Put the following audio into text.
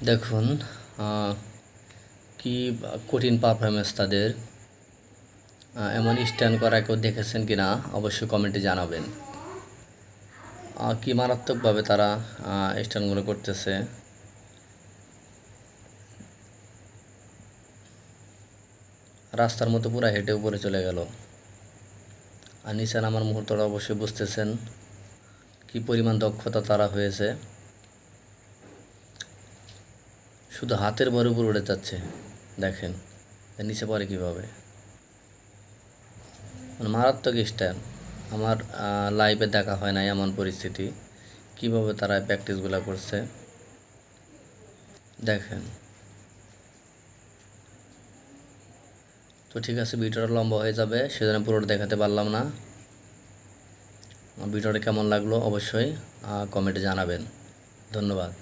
দেখুন কি কঠিন পারফরমেন্স তাদের। এমন স্ট্যান্ড করা কেউ দেখেছেন কি না অবশ্যই কমেন্টে জানাবেন। কি মারাত্মকভাবে তারা স্ট্যান্ডগুলো করতেছে। রাস্তার মতো পুরো হেঁটে উপরে চলে গেল। আর নিচে নামার মুহূর্তটা অবশ্যই বুঝতেছেন কি পরিমাণ দক্ষতা তারা হয়েছে। শুধু হাতের ভর উপর উড়ে যাচ্ছে, দেখেন নিচে পড়ে কীভাবে। মানে মারাত্মক স্ট্যান্ড। আমার লাইভে দেখা হয় নাই এমন পরিস্থিতি। কিভাবে তারা প্র্যাকটিসগুলো করছে দেখেন। তো ঠিক আছে, ভিডিওটা লম্বা হয়ে যাবে, সেজন্য পুরোটা দেখাতে পারলাম না। ভিডিওটা কেমন লাগলো অবশ্যই কমেন্টে জানাবেন। ধন্যবাদ।